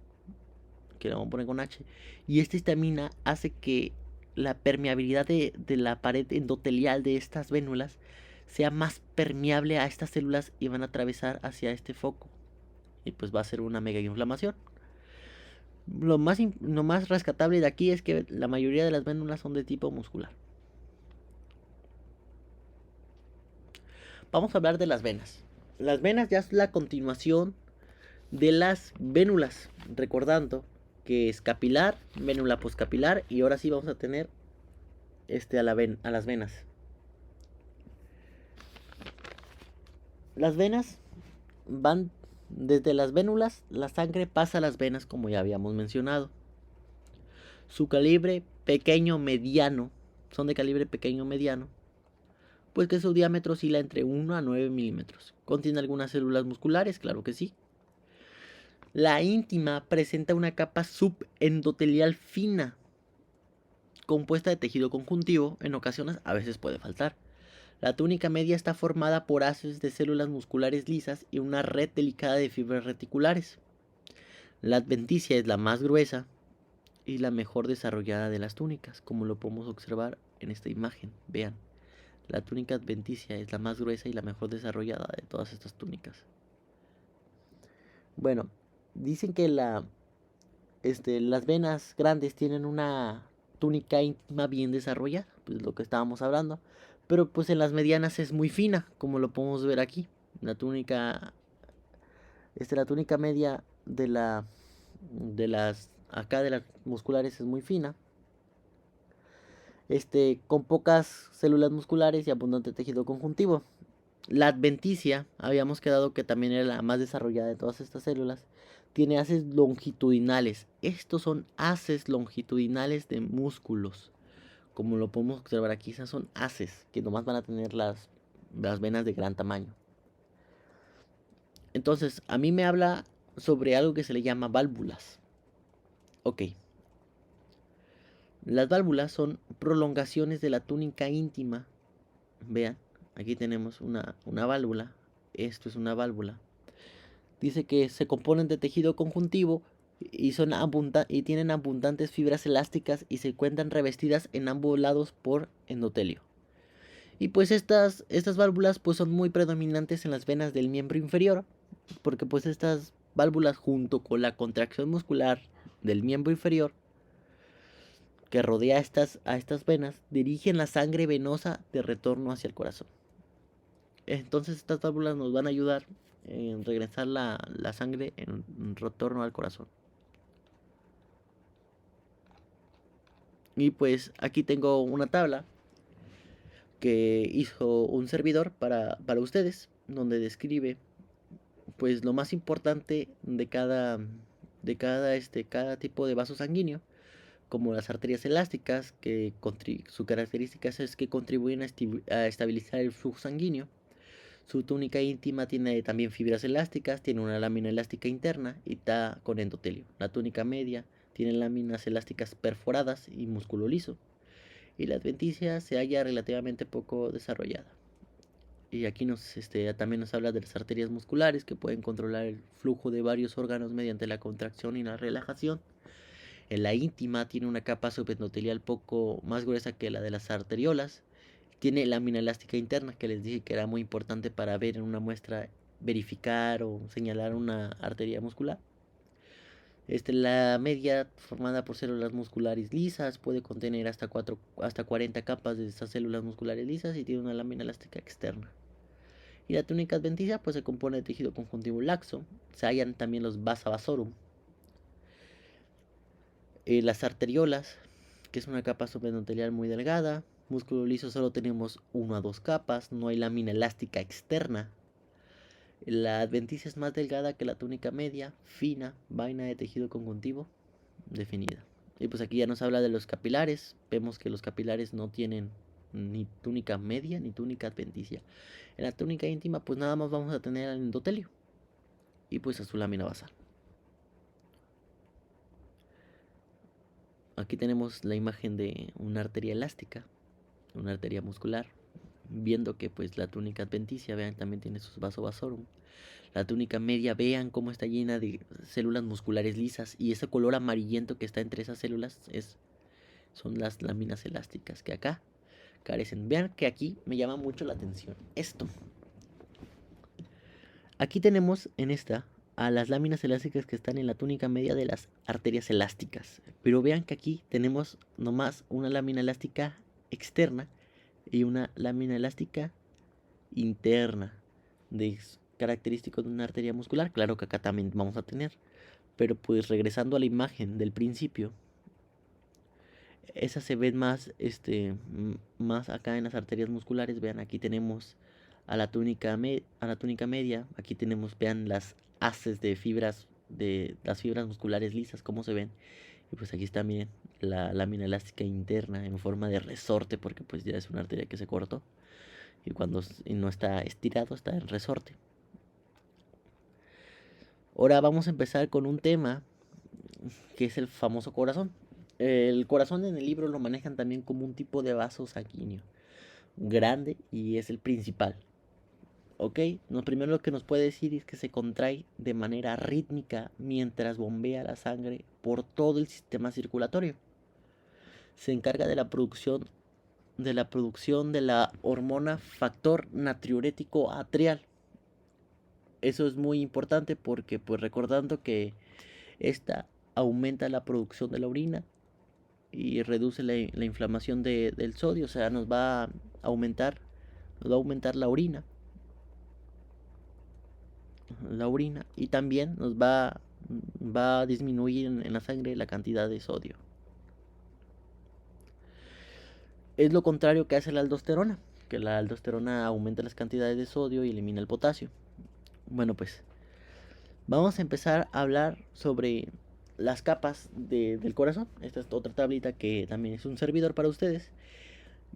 S1: que la vamos a poner con H. Y esta histamina hace que la permeabilidad de la pared endotelial de estas vénulas sea más permeable a estas células y van a atravesar hacia este foco. Y pues va a ser una mega inflamación. Lo más rescatable de aquí es que la mayoría de las vénulas son de tipo muscular. Vamos a hablar de las venas. Las venas ya es la continuación de las vénulas, recordando que es capilar, vénula poscapilar, y ahora sí vamos a tener a las venas. Las venas van desde las vénulas, la sangre pasa a las venas, como ya habíamos mencionado. Su calibre pequeño mediano, son de calibre pequeño mediano, pues que su diámetro oscila entre 1 a 9 milímetros. ¿Contiene algunas células musculares? Claro que sí. La íntima presenta una capa subendotelial fina, compuesta de tejido conjuntivo, en ocasiones a veces puede faltar. La túnica media está formada por haces de células musculares lisas y una red delicada de fibras reticulares. La adventicia es la más gruesa y la mejor desarrollada de las túnicas, como lo podemos observar en esta imagen. Vean, la túnica adventicia es la más gruesa y la mejor desarrollada de todas estas túnicas. Bueno, dicen que las venas grandes tienen una túnica íntima bien desarrollada, pues lo que estábamos hablando. Pero pues en las medianas es muy fina, como lo podemos ver aquí. La túnica, la túnica media de las musculares es muy fina. Con pocas células musculares y abundante tejido conjuntivo. La adventicia, habíamos quedado que también era la más desarrollada de todas estas células, tiene haces longitudinales. Estos son haces longitudinales de músculos. Como lo podemos observar aquí, esas son haces que nomás van a tener las venas de gran tamaño. Entonces, a mí me habla sobre algo que se le llama válvulas. Ok. Las válvulas son prolongaciones de la túnica íntima. Vean, aquí tenemos una válvula. Esto es una válvula. Dice que se componen de tejido conjuntivo y tienen abundantes fibras elásticas y se encuentran revestidas en ambos lados por endotelio. Y pues estas válvulas pues son muy predominantes en las venas del miembro inferior, porque pues estas válvulas, junto con la contracción muscular del miembro inferior que rodea a estas venas, dirigen la sangre venosa de retorno hacia el corazón. Entonces estas válvulas nos van a ayudar en regresar la sangre en retorno al corazón. Y pues aquí tengo una tabla que hizo un servidor para ustedes, donde describe pues lo más importante de cada tipo de vaso sanguíneo, como las arterias elásticas, que su característica es que contribuyen a estabilizar el flujo sanguíneo. Su túnica íntima tiene también fibras elásticas, tiene una lámina elástica interna y está con endotelio. La túnica media tiene láminas elásticas perforadas y músculo liso. Y la adventicia se halla relativamente poco desarrollada. Y aquí también nos habla de las arterias musculares, que pueden controlar el flujo de varios órganos mediante la contracción y la relajación. En la íntima tiene una capa subendotelial poco más gruesa que la de las arteriolas. Tiene lámina elástica interna, que les dije que era muy importante para ver en una muestra, verificar o señalar una arteria muscular. La media, formada por células musculares lisas, puede contener hasta 40 capas de estas células musculares lisas y tiene una lámina elástica externa. Y la túnica adventicia pues se compone de tejido conjuntivo laxo. Se hallan también los vasa vasorum. Las arteriolas, que es una capa subendotelial muy delgada. Músculo liso solo tenemos 1 a 2 capas, no hay lámina elástica externa. La adventicia es más delgada que la túnica media, fina, vaina de tejido conjuntivo definida. Y pues aquí ya nos habla de los capilares. Vemos que los capilares no tienen ni túnica media ni túnica adventicia. En la túnica íntima pues nada más vamos a tener el endotelio y pues a su lámina basal. Aquí tenemos la imagen de una arteria elástica, una arteria muscular, viendo que pues la túnica adventicia, vean, también tiene sus vasovasorum. La túnica media, vean cómo está llena de células musculares lisas, y ese color amarillento que está entre esas células son las láminas elásticas que acá carecen. Vean que aquí me llama mucho la atención esto. Aquí tenemos en esta a las láminas elásticas que están en la túnica media de las arterias elásticas. Pero vean que aquí tenemos nomás una lámina elástica externa y una lámina elástica interna, característico de una arteria muscular. Claro que acá también vamos a tener, pero pues regresando a la imagen del principio, esas se ven más, más acá en las arterias musculares. Vean, aquí tenemos a la túnica media. Aquí tenemos, vean, las haces de las fibras musculares lisas, cómo se ven. Y pues aquí está, miren, la lámina elástica interna en forma de resorte, porque pues ya es una arteria que se cortó. Y cuando no está estirado, está en resorte. Ahora vamos a empezar con un tema que es el famoso corazón. El corazón en el libro lo manejan también como un tipo de vaso sanguíneo grande y es el principal. Ok, primero lo que nos puede decir es que se contrae de manera rítmica mientras bombea la sangre por todo el sistema circulatorio. Se encarga de la producción de la hormona factor natriurético atrial. Eso es muy importante porque, pues, recordando que esta aumenta la producción de la orina y reduce la inflamación del sodio, o sea, nos va a aumentar la orina, y también nos va a disminuir en la sangre la cantidad de sodio. Es lo contrario que hace la aldosterona, que la aldosterona aumenta las cantidades de sodio y elimina el potasio. Bueno, pues vamos a empezar a hablar sobre las capas del corazón. Esta es otra tablita que también es un servidor para ustedes,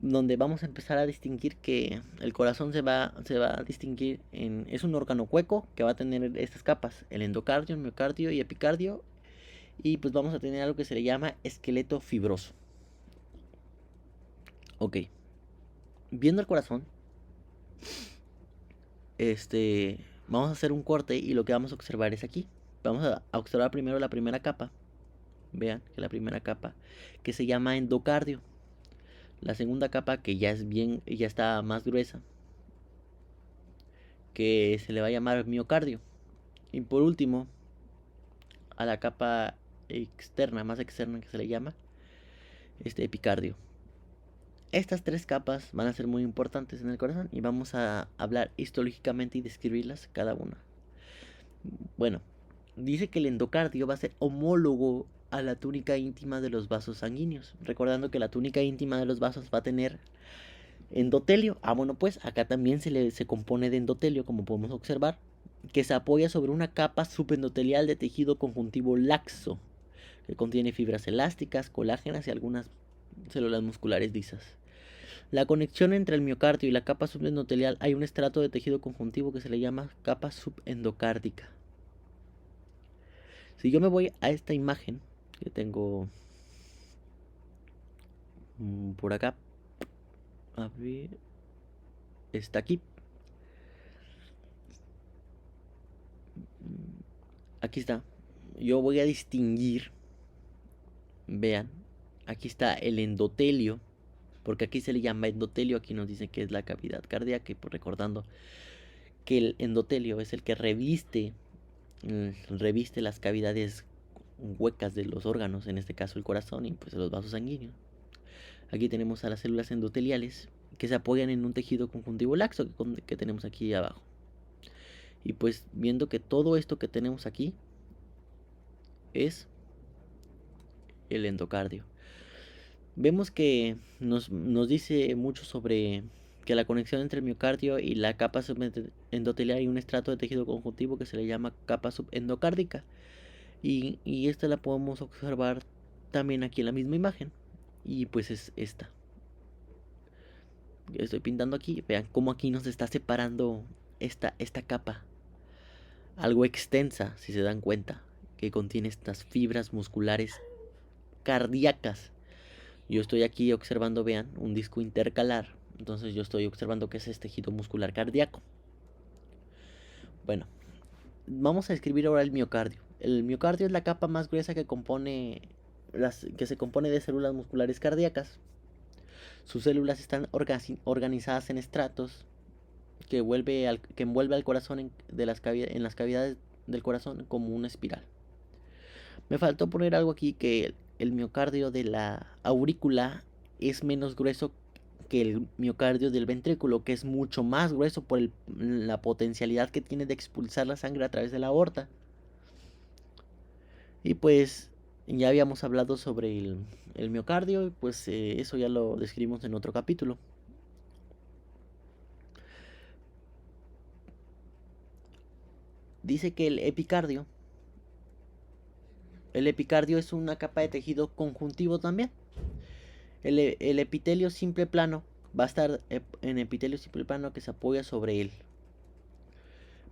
S1: donde vamos a empezar a distinguir que el corazón se va a distinguir es un órgano hueco que va a tener estas capas: el endocardio, el miocardio y epicardio. Y pues vamos a tener algo que se le llama esqueleto fibroso. Ok, viendo el corazón, vamos a hacer un corte y lo que vamos a observar es aquí. Vamos a observar primero la primera capa. Vean que la primera capa, que se llama endocardio. La segunda capa, que ya está más gruesa, que se le va a llamar miocardio. Y por último, a la capa externa, más externa, que se le llama epicardio. Estas tres capas van a ser muy importantes en el corazón y vamos a hablar histológicamente y describirlas cada una. Bueno, dice que el endocardio va a ser homólogo a la túnica íntima de los vasos sanguíneos, recordando que la túnica íntima de los vasos va a tener endotelio. Bueno, pues acá también se compone de endotelio, como podemos observar, que se apoya sobre una capa subendotelial de tejido conjuntivo laxo, que contiene fibras elásticas, colágenas y algunas células musculares lisas. La conexión entre el miocardio y la capa subendotelial, hay un estrato de tejido conjuntivo que se le llama capa subendocárdica. Si yo me voy a esta imagen que tengo por acá, a ver, está aquí. Aquí está. Yo voy a distinguir. Vean, aquí está el endotelio, porque aquí se le llama endotelio. Aquí nos dice que es la cavidad cardíaca, y pues recordando que el endotelio es el que reviste las cavidades huecas de los órganos, en este caso el corazón y pues los vasos sanguíneos. Aquí tenemos a las células endoteliales que se apoyan en un tejido conjuntivo laxo que tenemos aquí abajo. Y pues viendo que todo esto que tenemos aquí es el endocardio. vemos que nos dice mucho sobre que la conexión entre el miocardio y la capa subendotelial y un estrato de tejido conjuntivo que se le llama capa subendocárdica. Y esta la podemos observar también aquí en la misma imagen. Y pues es esta. Estoy pintando aquí. Vean cómo aquí nos está separando esta capa. Algo extensa, si se dan cuenta. Que contiene estas fibras musculares cardíacas. Yo estoy aquí observando, vean, un disco intercalar. Entonces yo estoy observando que ese es tejido muscular cardíaco. Bueno, vamos a describir ahora el miocardio. El miocardio es la capa más gruesa que se compone de células musculares cardíacas. Sus células están organizadas en estratos que envuelve al corazón en las cavidades del corazón como una espiral. Me faltó poner algo aquí, que el miocardio de la aurícula es menos grueso que el miocardio del ventrículo, que es mucho más grueso por la potencialidad que tiene de expulsar la sangre a través de la aorta. Y pues ya habíamos hablado sobre el miocardio, y pues eso ya lo describimos en otro capítulo. Dice que el epicardio es una capa de tejido conjuntivo también. El epitelio simple plano va a estar en epitelio simple plano que se apoya sobre él.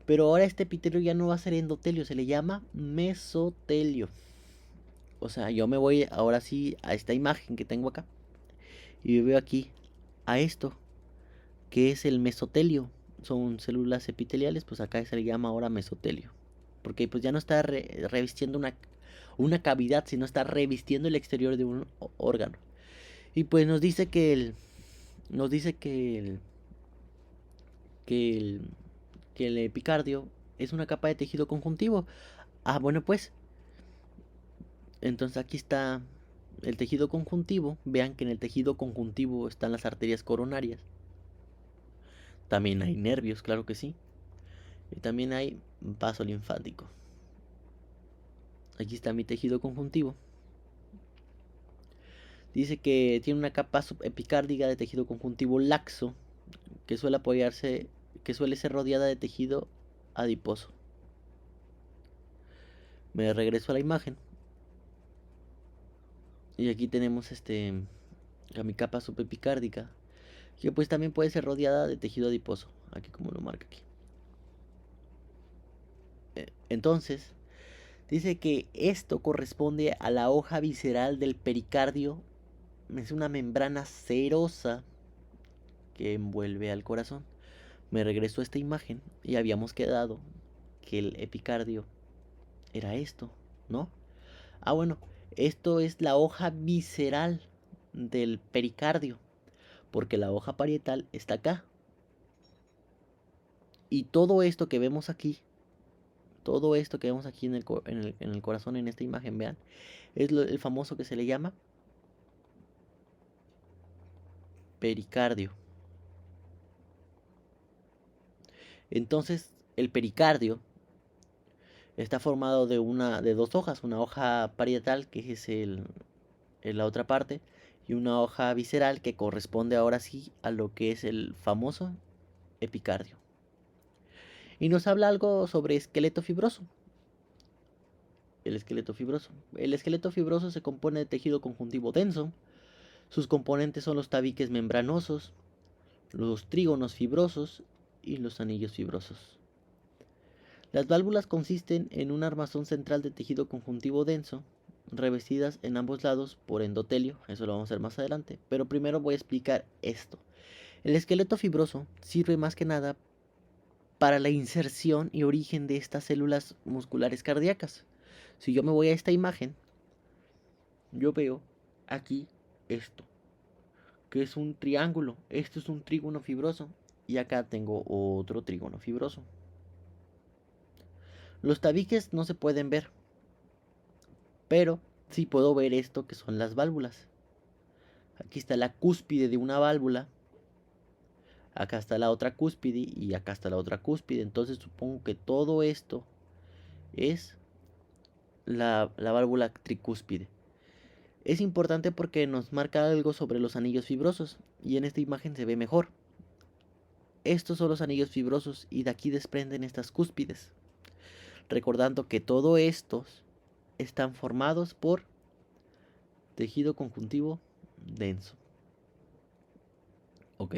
S1: Pero ahora este epitelio ya no va a ser endotelio, se le llama mesotelio. O sea, yo me voy ahora sí a esta imagen que tengo acá. Y veo aquí a esto, que es el mesotelio. Son células epiteliales, pues acá se le llama ahora mesotelio. Porque pues ya no está revistiendo una cavidad, sino está revistiendo el exterior de un órgano. Y pues nos dice que el epicardio es una capa de tejido conjuntivo. Ah, bueno, pues entonces aquí está el tejido conjuntivo. Vean que en el tejido conjuntivo están las arterias coronarias. También hay nervios, claro que sí. Y también hay vaso linfático. Aquí está mi tejido conjuntivo. Dice que tiene una capa subepicárdica de tejido conjuntivo laxo que suele ser rodeada de tejido adiposo. Me regreso a la imagen. Y aquí tenemos a mi capa subepicárdica, que pues también puede ser rodeada de tejido adiposo, aquí como lo marca aquí. Entonces, dice que esto corresponde a la hoja visceral del pericardio. Es una membrana serosa que envuelve al corazón. Me regreso a esta imagen y habíamos quedado que el epicardio era esto, ¿no? Ah, bueno, esto es la hoja visceral del pericardio, porque la hoja parietal está acá. Y todo esto que vemos aquí en el corazón, en esta imagen, vean, es el famoso que se le llama pericardio. Entonces, el pericardio está formado de dos hojas, una hoja parietal, que es la otra parte, y una hoja visceral que corresponde ahora sí a lo que es el famoso epicardio. Y nos habla algo sobre esqueleto fibroso. El esqueleto fibroso. El esqueleto fibroso se compone de tejido conjuntivo denso. Sus componentes son los tabiques membranosos, los trígonos fibrosos y los anillos fibrosos. Las válvulas consisten en un armazón central de tejido conjuntivo denso, revestidas en ambos lados por endotelio. Eso lo vamos a ver más adelante, pero primero voy a explicar esto. El esqueleto fibroso sirve más que nada para la inserción y origen de estas células musculares cardíacas. Si yo me voy a esta imagen, yo veo aquí esto, que es un triángulo. Esto es un trígono fibroso y acá tengo otro trígono fibroso. Los tabiques no se pueden ver, pero sí puedo ver esto que son las válvulas. Aquí está la cúspide de una válvula, acá está la otra cúspide y acá está la otra cúspide. Entonces supongo que todo esto es la válvula tricúspide. Es importante porque nos marca algo sobre los anillos fibrosos y en esta imagen se ve mejor. Estos son los anillos fibrosos y de aquí desprenden estas cúspides. Recordando que todos estos están formados por tejido conjuntivo denso. Ok.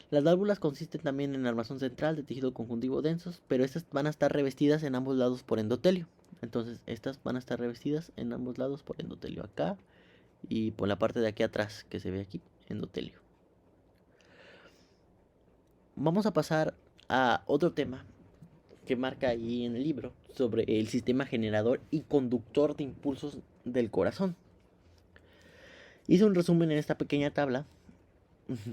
S1: Las válvulas consisten también en armazón central de tejido conjuntivo densos, pero estas van a estar revestidas en ambos lados por endotelio. Entonces, estas van a estar revestidas en ambos lados por endotelio acá y por la parte de aquí atrás que se ve aquí, endotelio. Vamos a pasar a otro tema que marca ahí en el libro sobre el sistema generador y conductor de impulsos del corazón. Hice un resumen en esta pequeña tabla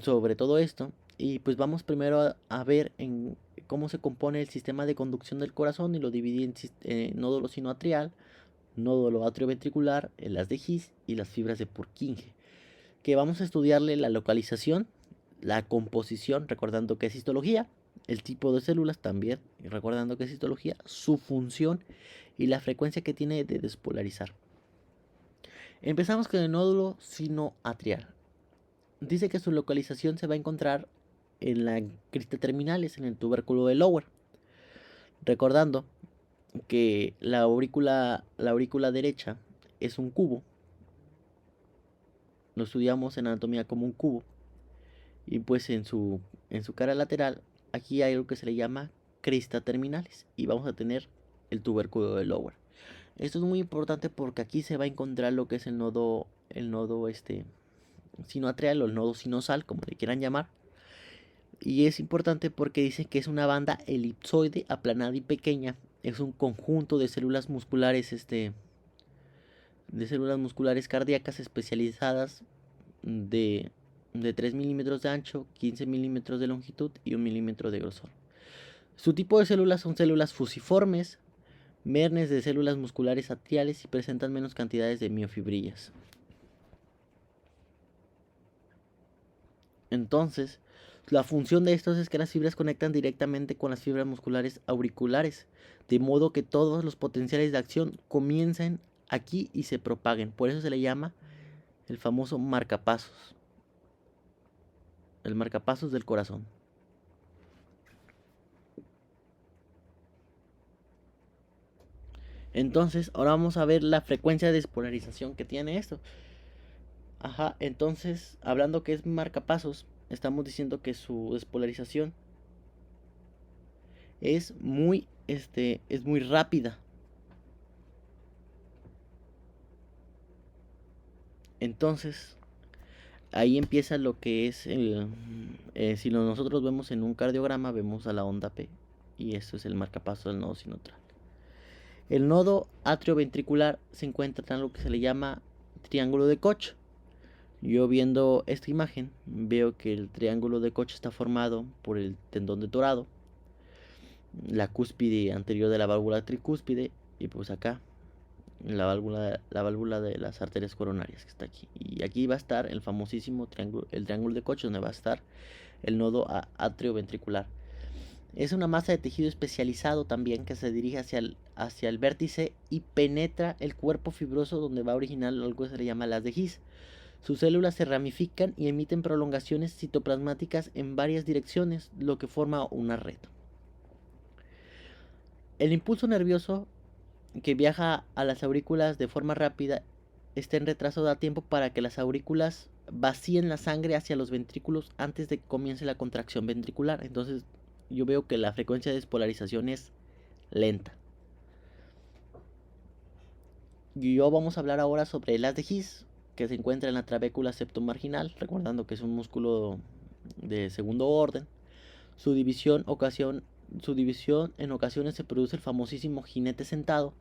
S1: sobre todo esto y pues vamos primero a ver en cómo se compone el sistema de conducción del corazón y lo dividí en nódulo sinoatrial, nódulo atrioventricular, el haz de His y las fibras de Purkinje, que vamos a estudiarle la localización, la composición, recordando que es histología, el tipo de células también, recordando que es histología, su función y la frecuencia que tiene de despolarizar. Empezamos con el nódulo sinoatrial. Dice que su localización se va a encontrar en la crista terminales, en el tubérculo de Lower. Recordando que la aurícula derecha es un cubo. Lo estudiamos en anatomía como un cubo. Y pues en su cara lateral, aquí hay algo que se le llama crista terminales. Y vamos a tener el tubérculo de Lower. Esto es muy importante porque aquí se va a encontrar lo que es el nodo sinoatrial o el nodo sinosal, como le quieran llamar. Y es importante porque dice que es una banda elipsoide, aplanada y pequeña. Es un conjunto de células musculares, cardíacas especializadas de 3 milímetros de ancho, 15 milímetros de longitud y 1 milímetro de grosor. Su tipo de células son células fusiformes, mernes de células musculares atriales y presentan menos cantidades de miofibrillas. Entonces, la función de estos es que las fibras conectan directamente con las fibras musculares auriculares, de modo que todos los potenciales de acción comiencen aquí y se propaguen. Por eso se le llama el famoso marcapasos, el marcapasos del corazón. Entonces, ahora vamos a ver la frecuencia de despolarización que tiene esto. Entonces, hablando que es marcapasos, estamos diciendo que su despolarización es muy rápida. Entonces, ahí empieza lo que es si nosotros vemos en un cardiograma, vemos a la onda P y esto es el marcapaso del nodo sinoatrial. El nodo atrioventricular se encuentra en lo que se le llama triángulo de Koch. Yo viendo esta imagen veo que el triángulo de Koch está formado por el tendón de Torado, la cúspide anterior de la válvula tricúspide y pues acá la válvula de las arterias coronarias que está aquí. Y aquí va a estar el famosísimo triángulo de Koch, donde va a estar el nodo atrioventricular. Es una masa de tejido especializado también que se dirige hacia el vértice y penetra el cuerpo fibroso donde va a originar algo que se le llama las de His. Sus células se ramifican y emiten prolongaciones citoplasmáticas en varias direcciones, lo que forma una red. El impulso nervioso que viaja a las aurículas de forma rápida está en retraso da tiempo para que las aurículas vacíen la sangre hacia los ventrículos antes de que comience la contracción ventricular. Entonces yo veo que la frecuencia de despolarización es lenta. Y vamos a hablar ahora sobre el haz de His, que se encuentra en la trabécula septomarginal, recordando que es un músculo de segundo orden. Su división en ocasiones se produce el famosísimo jinete sentado,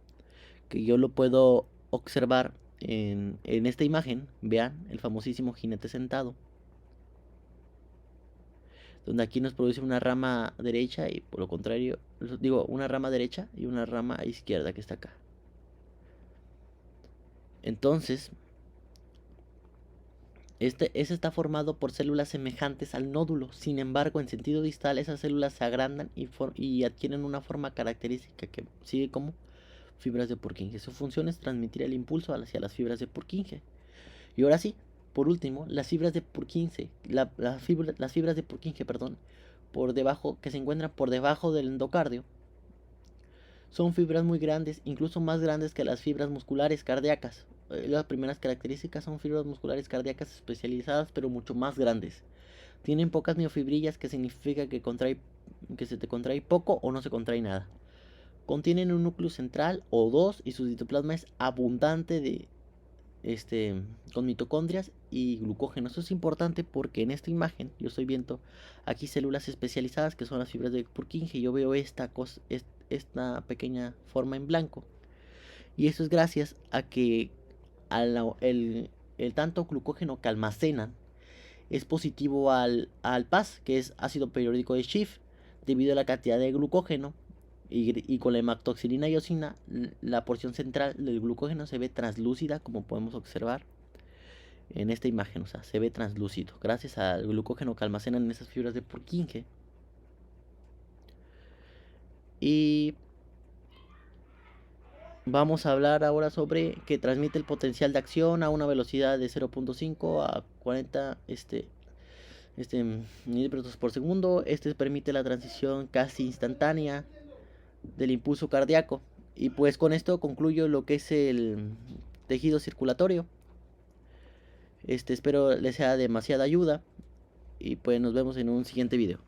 S1: que yo lo puedo observar en esta imagen. Vean el famosísimo jinete sentado, donde aquí nos produce una rama derecha y por lo contrario, una rama derecha y una rama izquierda que está acá. Entonces, ese está formado por células semejantes al nódulo. Sin embargo, en sentido distal, esas células se agrandan y adquieren una forma característica que sigue como fibras de Purkinje. Su función es transmitir el impulso hacia las fibras de Purkinje. Y ahora sí, por último, las fibras de Purkinje, las fibras de Purkinje, perdón, por debajo, que se encuentran por debajo del endocardio, son fibras muy grandes, incluso más grandes que las fibras musculares cardíacas. Las primeras características son fibras musculares cardíacas especializadas, pero mucho más grandes. Tienen pocas miofibrillas, que significa que se te contrae poco o no se contrae nada. Contienen un núcleo central o dos y su citoplasma es abundante con mitocondrias y glucógeno. Eso es importante porque en esta imagen yo estoy viendo aquí células especializadas que son las fibras de Purkinje. Yo veo esta pequeña forma en blanco, y eso es gracias a que el tanto glucógeno que almacenan es positivo al PAS, que es ácido periódico de Schiff, debido a la cantidad de glucógeno. Y con la hematoxilina y eosina, la porción central del glucógeno se ve translúcida, como podemos observar en esta imagen. O sea, se ve translúcido gracias al glucógeno que almacenan en esas fibras de Purkinje. Y vamos a hablar ahora sobre que transmite el potencial de acción a una velocidad de 0.5 a 40 milímetros por segundo. Permite la transición casi instantánea del impulso cardíaco. Y pues con esto concluyo lo que es el tejido circulatorio. Espero les sea demasiada ayuda y pues nos vemos en un siguiente video.